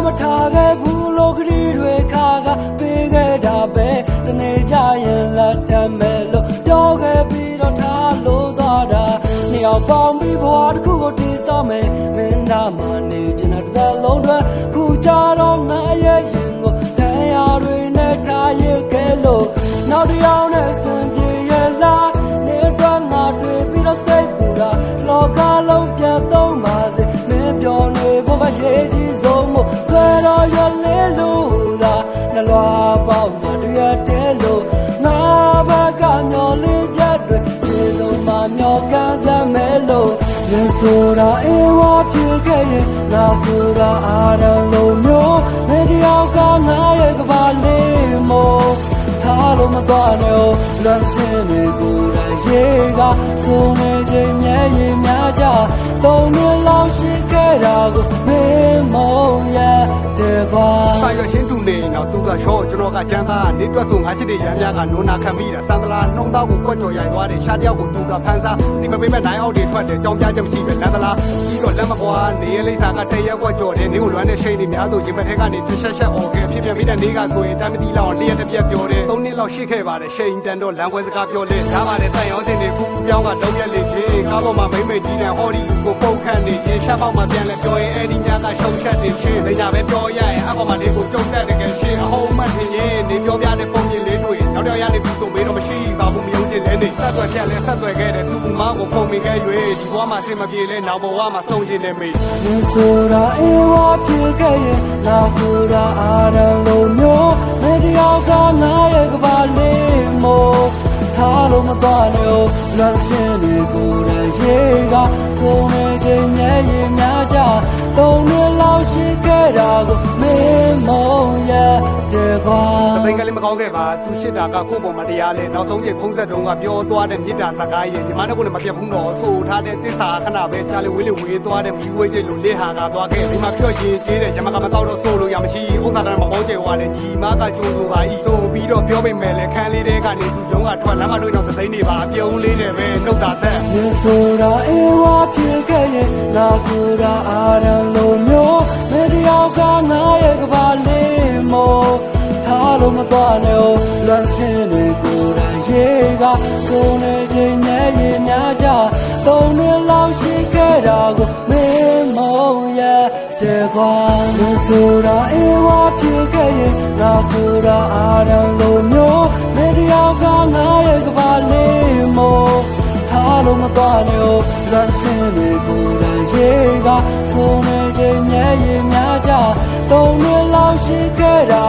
မထားခဲ့ဘူးလို့ခရီးတွေခါကပေးခဲ့တာပဲတနေ့ကျရင်လက်ထမ်းမဲ့လို့ပြောခဲ့ပြီးတော့ထားလို့သွားတာနှစ်ယောက်ပေါင်းပြီးဘဝတစ်ခုကိုတည်ဆောက်မယ်မင်းသားမနေချင်တဲ့တစ်လုံးတွေခုကြတော့ငါရဲ့ရင်ကိုခံရတွေနဲ့ထားရခဲ့လို့နောက်တစ်ယောက်နဲ့ဆင်ပြေရဲ့လားနေတော့ငါတွေ့ပြီးတော့စိတ်ပူတာလောကလုံးပြတ်သုံးပါစေမင်းပြောနေဖို့ကရေးကြီးဆုံးမို့ဆွဲတော်ရလေးလို့သာနှလွားပေါက်မှတွေ့တဲ့လို့ငါဘကမျောလေးချက်တွေဒီဆုံးမှမျောကန်းစမ်းမဲ့လို့ရဆိုတာအေးဝါဖြစ်ခဲ့ရင်ငါဆိုတာအားလုံးမျိုးမင်းတယောက်ကငါရဲ့ကဘာလေးမို့ထားလို့မသွားနဲ့လမ်းရှင်တွေကိုယ်တိုင်ရေကစုံနေချိန်မျက်ရည်များကြသုံးနှစ်လောက်ရှိခဲ့တာကိုမင်းမုံရတဲ့ကွာစာရွက်ချင်းသူနေတော့သူကရှော့ကျွန်တော်ကကျန်းသားနေတွက်ဆိုငါရှိတဲ့ရမ်းများကနိုးနာခံမိတာစံတလားနှုံသားကိုကွက်ကြော်ရိုက်သွားတယ်ရှားတယောက်ကိုသူကဖန်စားဒီမပေးမဲ့နိုင်အောက်တွေထွက်တယ်ကြောင်ပြချက်မရှိပဲလမ်းတလားပြီးတော့လက်မကွာနေရလိမ့်စာကတရက်ကွက်ကြော်တယ်နေကိုလွမ်းတဲ့ရှိန်တွေများဆိုရင်မထဲကနေတစ်ချက်အော်ခဲ့ဖြစ်ပြန်ပြီးတဲ့နေကဆိုရင်တမ်းမတိလောက်လျှက်တစ်ပြက်ပြောတယ်၃နှစ်လောက်ရှိခဲ့ပါတယ်ရှိန်တန်တော့လမ်းပွဲစကားပြောလဲဒါပါတဲ့တိုင်ရောစင်တွေခုပြောင်းကလုံးရက်လေချင်းကားပေါ်မှာမိမ့်မိတ်ကြီးနဲ့ဟော်ဒီလူကိုပုတ်ခန့်နေချင်းရှားပေါက်မှာပြန်လဲပြောရင်အဲ့ဒီညကရှုံချက်နေချင်းလိမ့်ညာပဲပြောရရင်အကောင်မလေးကိုကြုံတက်တကယ်ရှင်းအဟုံးမှတ်ထင်ရင်နေပြောပြတဲ့ပုံမြင်လေးတွေနောက်တော့ရနေပြီဆိုမေးတော့မရှိပါဘူးမယုံချင်လဲနေဆက်သွယ်ချက်လဲဆက်သွယ်ခဲ့တယ်သူ့မောင်ကိုပုံမိခဲ့၍ဒီဘဝမှာဆင်မပြေလဲနောက်ဘဝမှာဆုံးချင်နေမေးနေဆိုတာအေးဝါဖြစ်ခဲ့ရင်ငါဆိုတာအားလုံးမျိုးမင်းတယောက်ကငါရဲ့ကဘာလေးမို့ထားလို့မသွားနဲ့လမ်းရှင်တွေကိုယ်တိုင်ရေကစုံနေချိန်မျက်ရည်များကြသုံးနှစ်လောက်ရှိခဲ့တာကိုမင်းမုံရတဲ့ကွာသိန်းကလေးမကောင်းခဲ့ပါသူရှစ်တာကကိုယ့်ပေါ်မှာတရားလဲနောက်ဆုံးချိန်ဖုံးဆက်တုံးကပြောသွားတဲ့မြစ်တာစကားရဲ့ဒီမနဲ့ကိုလည်းမပြတ်ဘူးတော့ဆိုထားတဲ့သစ္စာခဏပဲကြားလေဝေးလေဝေးသွားတဲ့မီးဝေးချိတ်လိုလက်ဟာကသွားခဲ့ဒီမှာဖြော့ရင်ကျေးတယ်ရမကမတော့တော့ဆိုလို့ရမရှိဥစ္စာတန်းမပေါင်းကျဲသွားတယ်ညီမကကြိုးဆိုပါဤဆိုပြီးတော့ပြောမိမယ်လေခန်းလေးတဲကနေသူရုံးကထွက်လမ်းမတွေ့တော့သိန်းနေပါအပြုံးလေးနဲ့ပဲနှုတ်တာဆက်နေဆိုတာအေးဝါဖြစ်ခဲ့ရင်ငါဆိုတာအားလုံးမျိုးမင်းတယောက်ကငါရဲ့ကဘာလေးမို့ထားလို့မသွားနဲ့လမ်းရှင်တွေကိုယ်တိုင်ရေကစုံနေချိန်မျက်ရည်များကြသုံးနှစ်လောက်ရှိခဲ့တာကိုမင်းမုံရတဲ့ကွာနေဆိုတာအေးဝါဖြစ်ခဲ့ရင်ငါဆိုတာအားလုံးမျိုးမင်းတယောက်ကငါရဲ့ကဘာလေးမို့ထားလို့မသွားနဲ့လမ်းရှင်တွေကိုယ်တိုင်ရေကစုံနေချိန်မျက်ရည်များကြသုံးနှစ်လောက်ရှိခဲ့တာ